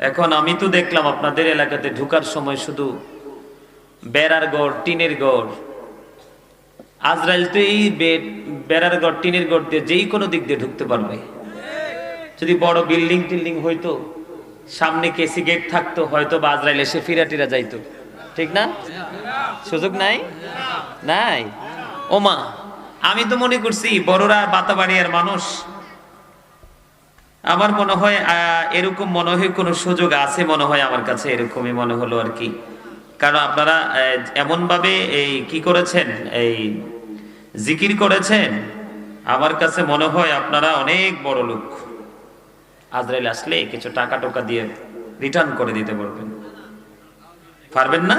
এখন আমি তো দেখলাম আপনাদের এলাকাতে ঢুকার সময় শুধু বেড়ার গড়, টিনের গড়। আজরাইল তো এই বেড়ার গড়, টিনের গড় দিয়ে যেই কোনো দিক দিয়ে ঢুকতে পারবে। যদি বড় বিল্ডিং টিল্ডিং হইতো, সামনে কেসি গেট থাকতো, হয়তো বা আজরাইল এসে ফিরাটিরা যাইতো, ঠিক না? সুযোগ নাই, নাই। ওমা, আমি তো মনে করছি বড়রা বাতাবাড়িয়ার মানুষ, আমার মনে হয় এরকম মনে হয় কোনো সুযোগ আছে, মনে হয় আমার কাছে এরকমই মনে হলো আর কি। কারণ আপনারা এমন ভাবে এই কি করেছেন, এই জিকির করেছেন, আমার কাছে মনে হয় আপনারা অনেক বড় লোক। আজরাইল আসলে কিছু টাকা টোকা দিয়ে রিটার্ন করে দিতে পারবেন, পারবেন না?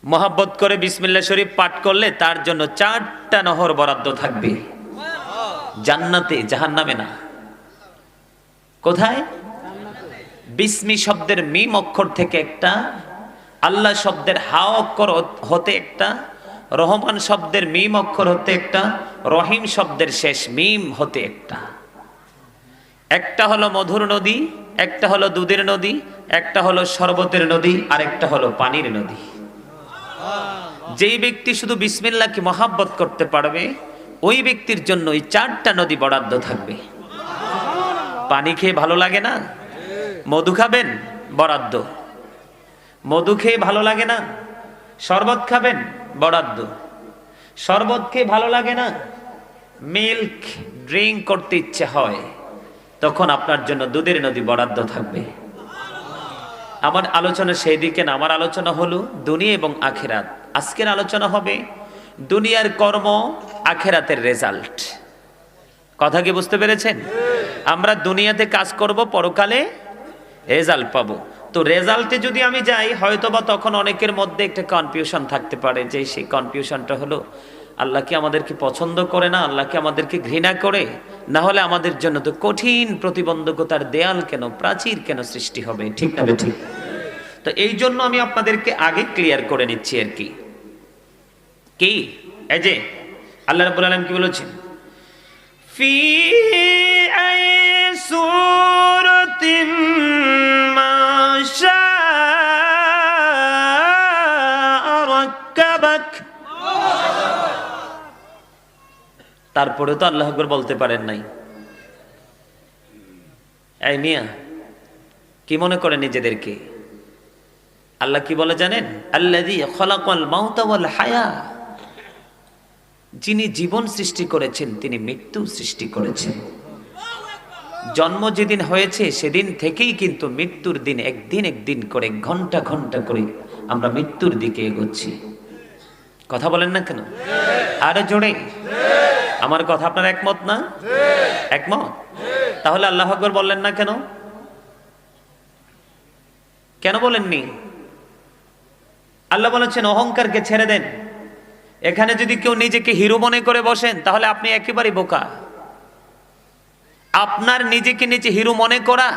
মোহাব্বত করে বিসমিল্লাহ শরীফ পাঠ করলে তার জন্য 4টা নহর বরাদ্দ থাকবে জান্নাতে, জাহান্নামে না। কোথায়? বিসমি শব্দের মিম অক্ষর থেকে একটা, আল্লাহ শব্দের হা অক্ষর হতে একটা, রহমান শব্দের মিম অক্ষর হতে একটা, রহিম শব্দের শেষ মিম হতে একটা। একটা হলো মধুর নদী, একটা হলো দুধের নদী, একটা হলো শরবতের নদী, আর একটা হলো পানির নদী। যেই ব্যক্তি শুধু বিসমিল্লাহকে মহাব্বত করতে পারবে, ওই ব্যক্তির জন্য ওই 4টা নদী বরাদ্দ থাকবে। পানি খেয়ে ভালো লাগে না? মধু খাবেন, বরাদ্দ। মধু খেয়ে ভালো লাগে না? শরবত খাবেন, বরাদ্দ। শরবত খেয়ে ভালো লাগে না? মিল্ক ড্রিঙ্ক করতে ইচ্ছে হয়, তখন আপনার জন্য দুধের নদী বরাদ্দ থাকবে। আমার আলোচনা সেই দিকে না, আমার আলোচনা হলো দুনিয়া এবং আখিরাত। আজকের আলোচনা হবে দুনিয়ার কর্ম, আখিরাতের রেজাল্ট। কথা কি বুঝতে পেরেছেন? আমরা দুনিয়াতে কাজ করব, পরকালে রেজাল্ট পাবো। তো রেজাল্টে যদি আমি যাই, হয়তোবা তখন অনেকের মধ্যে একটা কনফিউশন থাকতে পারে, যে সেই কনফিউশনটা হলো আল্লাহ কি আমাদেরকে পছন্দ করে না, আল্লাহ কি আমাদেরকে ঘৃণা করে, না হলে আমাদের জন্য তো কঠিন প্রতিবন্ধকতার দেয়াল কেন, প্রাচীর কেন সৃষ্টি হবে, ঠিক না? ঠিক। তো এই জন্য আমি আপনাদেরকে আগে ক্লিয়ার করে নিচ্ছি আর কি। কি এই যে আল্লাহ রাব্বুল আলামিন কি বলেছেন, ফি আই সূরাতিন মা শাআ রাক্কাবাক। তারপরে তো আল্লাহু আকবার বলতে পারেন নাই। এই মিয়া, কি মনে করেন নিজেদেরকে? আল্লাহ কি বলে জানেন? আল্লাযী খালাকাল মাউতা ওয়াল হায়া। যিনি জীবন সৃষ্টি করেছেন, তিনি মৃত্যু সৃষ্টি করেছেন। জন্ম যেদিন হয়েছে সেদিন থেকেই কিন্তু মৃত্যুর দিন একদিন একদিন করে, ঘন্টা ঘন্টা করে আমরা মৃত্যুর দিকে এগোচ্ছি। কথা বলেন না কেন? আরো জোরে। আমার কথা আপনার একমত না? একমত? তাহলে আল্লাহু আকবার বললেন না কেন? কেন বলেননি? আল্লাহ বলেছেন অহংকারকে ছেড়ে দেন। এখানে যদি কেউ নিজেকে হিরো মনে করে বসেন, তাহলে আপনি একেবারে বোকা। আপনার নিজেকে নিজে হিরো মনে করা,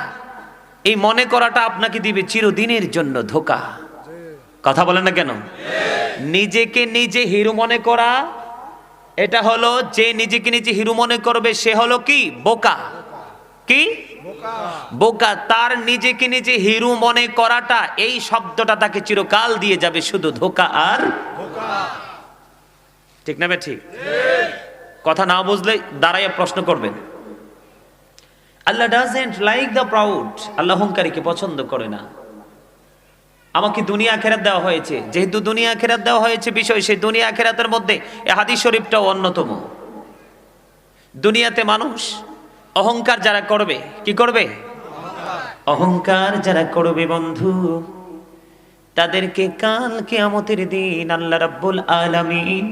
এই মনে করাটা আপনাকে দিবে চিরদিনের জন্য ধোঁকা। কথা বলেন না কেন? নিজেকে নিজে হিরো মনে করা, এটা হলো, যে নিজেকে নিজে হিরো মনে করবে সে হলো কি? বোকা। কি? বোকা। তার নিজেকে নিজে হিরো মনে করাটা, এই শব্দটা তাকে চিরকাল দিয়ে যাবে শুধু ধোঁকা আর ধোঁকা। ঠিক না? ঠিক। কথা না বুঝলে দাঁড়াইয়া প্রশ্ন করবেন। আল্লাহ ডাজন্ট লাইক দ্য প্রাউড। আল্লাহ অহংকারীকে পছন্দ করে না। আমাকে দুনিয়া আখিরাত দেওয়া হয়েছে, যেহেতু দুনিয়া আখিরাত দেওয়া হয়েছে বিষয়, সেই দুনিয়া আখিরাতের মধ্যে এই হাদিস শরীফটাও অন্যতম। দুনিয়াতে মানুষ অহংকার যারা করবে, কি করবে? অহংকার যারা করবে বন্ধু, তাদেরকে কাল কিয়ামতের দিন আল্লাহ রাব্বুল আলামিন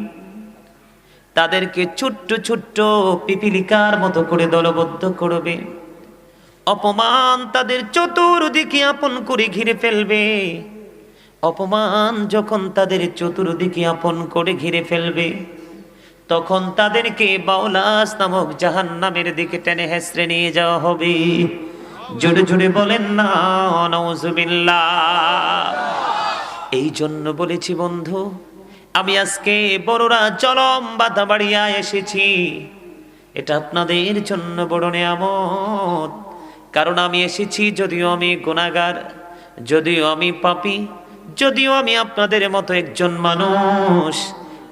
তাদেরকে ছোট্ট ছোট্ট পিপিলিকার মতো করে দলবদ্ধ করবে। অপমান তাদের চতুর্দিকে আপন করে ঘিরে ফেলবে। অপমান যখন তাদের চতুর্দিকে আপন করে ঘিরে ফেলবে, তখন তাদেরকে বাউলাস নামক জাহান্নামের দিকে টেনে হেসড়ে নিয়ে যাওয়া হবে। জোরে জোরে বলেন না নাউজুবিল্লাহ। এই জন্য বলেছি বন্ধু, আমি আজকে বড়রা চরম বাধা বাড়িয়া এসেছি, এটা আপনাদের জন্য বড় নিয়ামত। কারণ আমি এসেছি, যদিও আমি গুনাহগার, যদিও আমি পাপী, যদিও আমি আপনাদের মতো একজন মানুষ,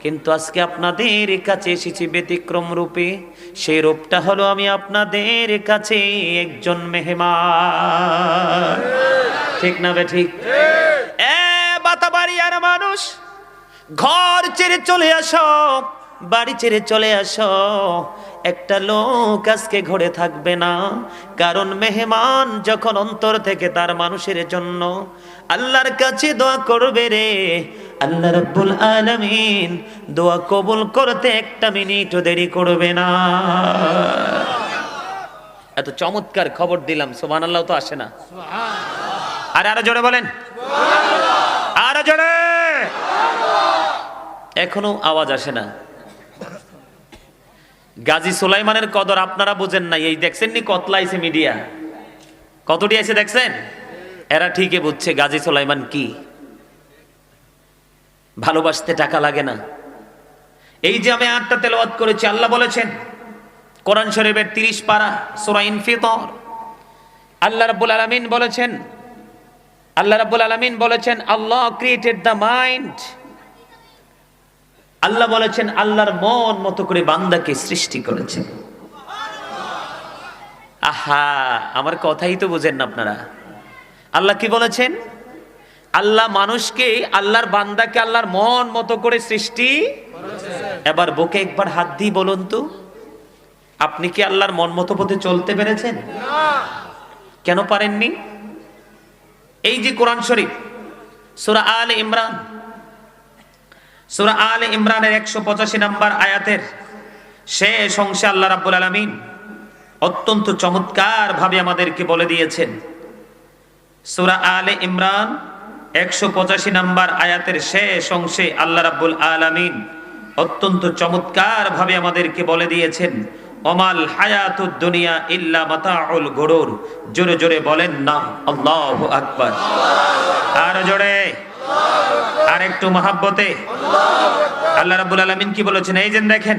কিন্তু আজকে আপনাদের কাছে এসেছি ব্যতিক্রম রূপে। সেই রূপটা হলো আমি আপনাদের কাছে একজন মেহমান। ঠিক না বে ঠিক? বাতাবাড়িয়ার মানুষ, ঘর ছেড়ে চলে আসো, বাড়ি ছেড়ে চলে আসো। একটা লোক আজকে ঘরে থাকবে না, কারণ মেহমান যখন অন্তর থেকে তার মানুষের জন্য আল্লাহর কাছে দোয়া করবে রে, আল্লাহ রাব্বুল আলামিন দোয়া কবুল করতে একটা মিনিটও দেরি করবে না। এত চমৎকার খবর দিলাম, সুবহানাল্লাহ তো আসে না? আরো জোরে বলেন, আরো জোরে। এখনো আওয়াজ আসে না। গাজী সুলাইমানের কদর আপনারা বুঝেন নাই। এই দেখছেন নি কতলাইছে মিডিয়া, কতটি আছে দেখছেন? এরা ঠিকই বুঝছে গাজী সুলাইমান কি। ভালোবাসতে টাকা লাগে না। এই যে আমি আয়াতটা তেলাওয়াত করেছি, আল্লাহ বলেছেন কোরআন শরীফের 30 পারা সূরা ইনফিতর, আল্লাহ রাব্বুল আলামিন বলেছেন, আল্লাহ ক্রিয়েটেড দ্য মাইন্ড। আল্লাহ বলেছেন আল্লাহর মন মতো করে বান্দাকে সৃষ্টি করেছেন। আহা, আমার কথাই তো বুঝেন না আপনারা। আল্লাহ কি বলেছেন? আল্লাহ মানুষকে, আল্লাহর বান্দাকে আল্লাহর মন মতো করে সৃষ্টি। এবার বুকে একবার হাত দিয়ে বলুন তো, আপনি কি আল্লাহর মন মতো পথে চলতে পেরেছেন? কেন পারেননি? এই যে কোরআন শরীফ সূরা আলে ইমরান, সূরা আলে ইমরানের 185 নম্বর আয়াতের শেষ অংশে আল্লাহ রাব্বুল আলামিন অত্যন্ত চমৎকার ভাবে আমাদেরকে বলে দিয়েছেন। সূরা আলে ইমরান 185 নম্বর আয়াতের শেষ অংশে আল্লাহ রাব্বুল আলামিন অত্যন্ত চমৎকার ভাবে আমাদেরকে বলে দিয়েছেন, ওমাল হায়াতুদ দুনিয়া ইল্লা মাতাউল গুরুর। জোরে জোরে বলেন না আল্লাহু আকবার। আর জোরে, আর একটু মহাব্বতে। আল্লাহ রাব্বুল আলামিন কি বলেছেন? এই যে দেখেন,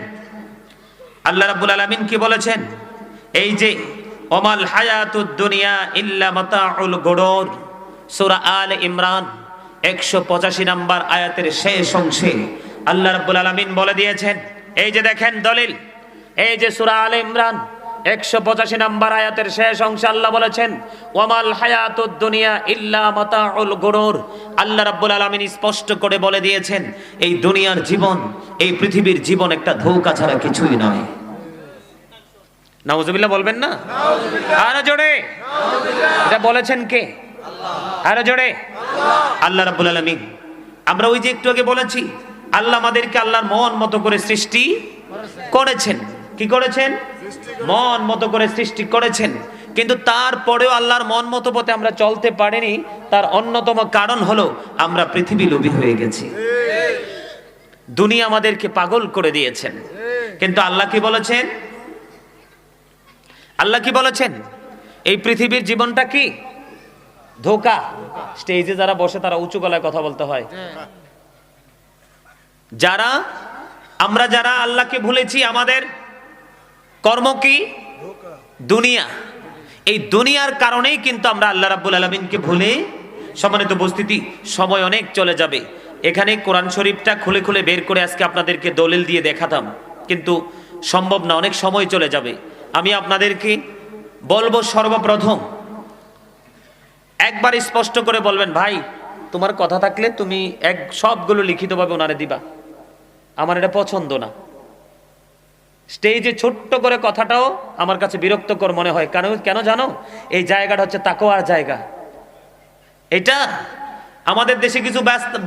আল্লাহ রাব্বুল আলামিন কি বলেছেন? এই যে ওমাল হায়াতুদ দুনিয়া ইল্লা মাতাউল গুরুর, সূরা আলে ইমরান 185 নম্বর আয়াতের শেষ অংশে আল্লাহ রাব্বুল আলামিন বলে দিয়েছেন। এই যে দেখেন দলিল, এই যে সূরা আলে ইমরান 185 নম্বর আয়াতের শেষ অংশে আল্লাহ বলেছেন ওয়ামাল হায়াতুদ দুনিয়া ইল্লা মাতাউল গুরুর। আল্লাহ রাব্বুল আলামিন স্পষ্ট করে বলে দিয়েছেন, এই দুনিয়ার জীবন, এই পৃথিবীর জীবন একটা ধোঁকা ছাড়া কিছুই নয়। নাউজুবিল্লাহ বলবেন না? আরো জোরে। এটা বলেছেন কে? আরো জোরে। আল্লাহ রাব্বুল আলামিন। আমরা ওই যে একটু আগে বলেছি, আল্লাহ আমাদেরকে আল্লাহর মন মতো করে সৃষ্টি করেছেন। কি করেছেন? মন মতো করে সৃষ্টি করেছেন। কিন্তু তারপরেও আল্লাহর মন মতো পথে আমরা চলতে পারিনি। তার অন্যতম কারণ হলো আমরা পৃথিবী লোভী হয়ে গেছি। দুনিয়া আমাদেরকে পাগল করে দিয়েছেন। কিন্তু আল্লাহ কি বলেছেন? আল্লাহ কি বলেছেন? এই পৃথিবীর জীবনটা কি ধোঁকা। স্টেজে যারা বসে তারা উঁচু গলায় কথা বলতে হয়। আমরা যারা আল্লাহকে ভুলেছি, আমাদের কর্ম কি? দুনিয়া। এই দুনিয়ার কারণেই কিন্তু আমরা আল্লাহ রাব্বুল আলামিনকে ভুলে। সম্মানিত উপস্থিতি, সময় অনেক চলে যাবে। এখানে কোরআন শরীফটা খুলে খুলে বের করে আজকে আপনাদেরকে দলিল দিয়ে দেখাতাম, কিন্তু সম্ভব না, অনেক সময় চলে যাবে। আমি আপনাদেরকে বলবো, সর্বপ্রথম একবার স্পষ্ট করে বলবেন, ভাই তোমার কথা থাকলে তুমি সবগুলো লিখিতভাবে ওনারে দিবা, আমার এটা পছন্দ না। স্টেজে ছোট্ট করে কথাটাও আমার কাছে বিরক্তকর মনে হয়। কেন জানো? এই জায়গাটা হচ্ছে তাকওয়ার জায়গা। এটা আমাদের দেশে কিছু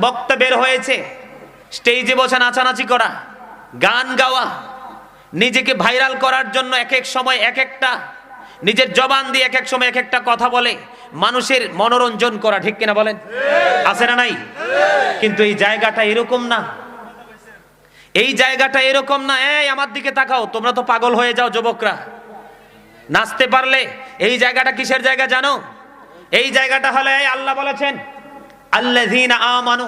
বক্তা বের হয়েছে, স্টেজে বসে নাচানাচি করা, গান গাওয়া, নিজেকে ভাইরাল করার জন্য এক এক সময় এক একটা, নিজের জবান দিয়ে এক এক সময় এক একটা কথা বলে মানুষের মনোরঞ্জন করা। ঠিক কিনা বলেন? আছে না নাই? কিন্তু এই জায়গাটা এরকম না। এই জায়গাটা এরকম না। এই আমার দিকে তাকাও, তোমরা তো পাগল হয়ে যাও যুবকরা নাচতে পারলে। এই জায়গাটা কিসের জায়গা জানো? এই জায়গাটা হলো, আল্লাহ বলেছেন আল্লাযীনা আমানু,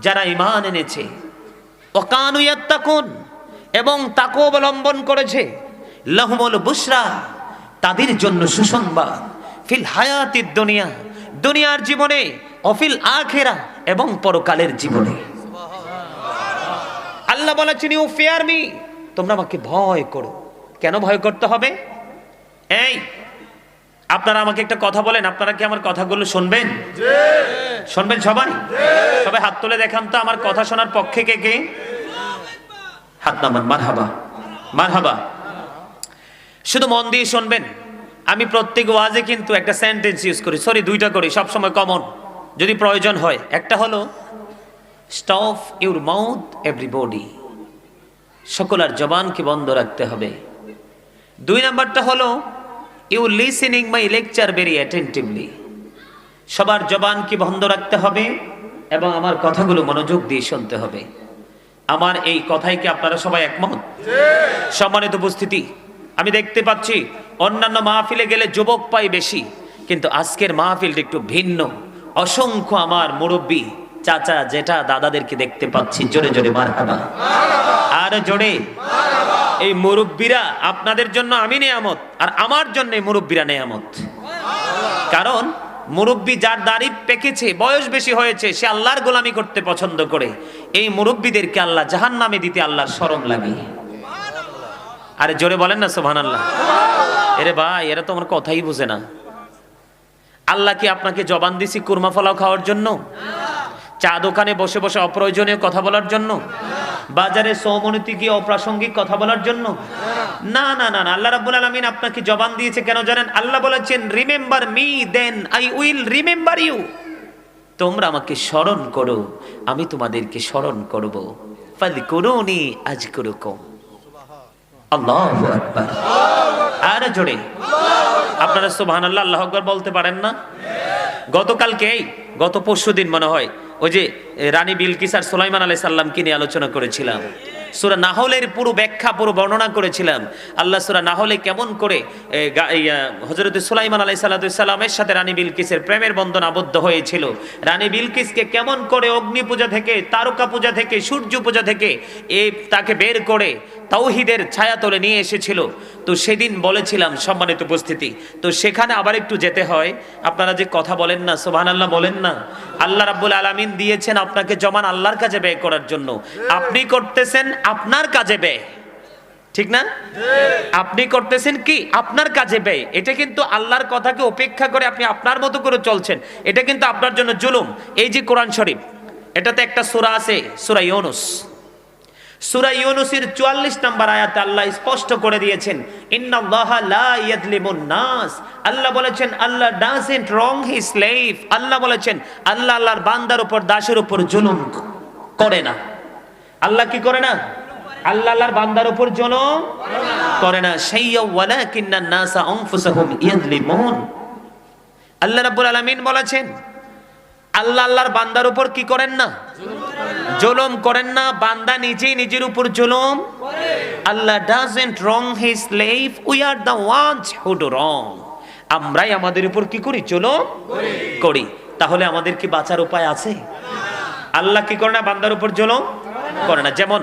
যারা ঈমান এনেছে, ওয়া কানু ইয়াত্তাকুন, এবং তাকওয়া অবলম্বন করেছে। লাহুমুল বুশরা, তাদের জন্য সুসংবাদ। ফিল হায়াতিদ দুনিয়া, দুনিয়ার জীবনে, অফিল আখিরা, এবং পরকালের জীবনে। আল্লাহ বলেছেন ইউ ফিয়ার মি, তোমরা আমাকে ভয় করো। কেন ভয় করতে হবে? এই আপনারা আমাকে একটা কথা বলেন, আপনারা কি আমার কথাগুলো শুনবেন? শুনবেন সবাই? সবাই হাত তুলে দেখান তো আমার কথা শোনার পক্ষে কে কে? হাত নামান। মারহাবা, মারহাবা। শুধু মন দিয়ে শুনবেন। আমি প্রত্যেক ওয়াজে কিন্তু একটা সেন্টেন্স ইউজ করি, সরি দুইটা করি, সবসময় কমন যদি প্রয়োজন হয়। একটা হলো স্টপ ইউর মাউথ এভরিবডি, সকলের জবানকে বন্ধ রাখতে হবে। 2 নাম্বারটা হলো you listening my lecture very attentively, সবার জবানকে বন্ধ রাখতে হবে এবং আমার কথাগুলো মনোযোগ দিয়ে শুনতে হবে। আমার এই কথাই কি আপনারা সবাই একমত? সম্মানিত উপস্থিতি, আমি দেখতে পাচ্ছি অন্যান্য মাহফিলে গেলে যুবক পাই বেশি, কিন্তু আজকের মাহফিলটা একটু ভিন্ন। অসংখ্য আমার মুরব্বী চাচা জেঠা দাদাদেরকে দেখতে পাচ্ছি। জোরে জোরে মারহাবা, আর জোরে। এই মুরব্বীরা আপনাদের জন্য আমি নেয়ামত, আর আমার জন্য মুরব্বীরা নেয়ামত। কারণ মুরব্বী যার দাড়ি পেকেছে, বয়স বেশি হয়েছে, সে আল্লাহর গোলামি করতে পছন্দ করে। এই মুরব্বীদেরকে আল্লাহ জাহান্নামে দিতে আল্লাহর শরম লাগে। আরে জোরে বলেন না সুবহানাল্লাহ। এরে ভাই, এরা তো আমার কথাই বুঝে না। আল্লাহ কি আপনাকে জবান দিছি কুরমা ফলাও খাওয়ার জন্য? চা দোকানে বসে বসে অপ্রয়োজনীয় কথা বলার জন্য? বাজারে সৌমনতি গিয়ে অপ্রাসঙ্গিক কথা বলার জন্য? না না না, আল্লাহ রাব্বুল আলামিন আপনাকে জবান দিয়েছে কেন জানেন? আল্লাহ বলেছেন remember me then I will remember you, তোমরা আমাকে স্মরণ করো, আমি তোমাদেরকে স্মরণ করব। ফাযকুরুনি আযকুরুকুম। আল্লাহু আকবার। আর জোরে আপনারা সুবহানাল্লাহ আল্লাহু আকবার বলতে পারেন না? গত পরশুদিন মনে হয় ওই যে রানী বিলকিস আর সুলাইমান আলাইহিস সালামকে নিয়ে আলোচনা করেছিলাম। সূরা নাহলের পুরো ব্যাখ্যা, পুরো বর্ণনা করেছিলাম। আল্লাহ সূরা নাহলে কেমন করে হযরত সুলাইমান আলাইহিস সালামের সাথে রানী বিলকিসের প্রেমের বন্ধন আবদ্ধ হয়েছিল। রানী বিলকিসকে কেমন করে অগ্নি পূজা থেকে, তারকা পূজা থেকে, সূর্য পূজা থেকে তাকে বের করে তাওহীদের ছায়াতলে নিয়ে এসেছিল। তো সেদিন বলেছিলাম সম্মানিত উপস্থিতি, তো সেখানে আবার একটু যেতে হয়। আপনারা যে কথা বলেন না, সুবহানাল্লাহ বলেন না। আল্লাহ রাব্বুল আলামিন দিয়েছেন আপনাকে জমান আল্লাহর কাজে ব্যয় করার জন্য। আপনি করতেছেন আপনার কাজে ব্যয়, ঠিক না? আপনি করতেছেন কি আপনার কাজে ব্যয়। এটা কিন্তু আল্লাহর কথাকে উপেক্ষা করে আপনি আপনার মতো করে চলছেন, এটা কিন্তু আপনার জন্য জুলুম। এই যে কোরআন শরীফ, এটাতে একটা সূরা আছে, সূরা ইউনূস। সূরা ইউনূসের 44 নম্বর আয়াতে আল্লাহ স্পষ্ট করে দিয়েছেন ইন্নাল্লাহা লা ইয়াযলিমুন নাস। আল্লাহ বলেছেন আল্লাহ ডাজন্ট রং হিজ স্লেভ। আল্লাহ বলেছেন আল্লাহ আল্লাহর বান্দার উপর, দাসের উপর জুলুম করে না। আল্লাহ কি করে না? আল্লাহ আল্লাহর বান্দার উপর জুলুম করে না। শাইয়্যা ওয়ালাকিন্নান নাসা আনফুসাহুম ইয়াযলিমুন। আল্লাহ রাব্বুল আলামিন বলেছেন আল্লাহ আল্লাহর বান্দার উপর কি করেন না? জুলুম করেন না। বান্দা নিজেই নিজের উপর জুলুম করে। Allah doesn't wrong his slave, we are the ones who do wrong. আমরাই আমাদের উপর কি করি? জুলুম করি। তাহলে আমাদের কি বাঁচার উপায় আছে? আল্লাহ কি করে না? বান্দার উপর জুলুম করে না। যেমন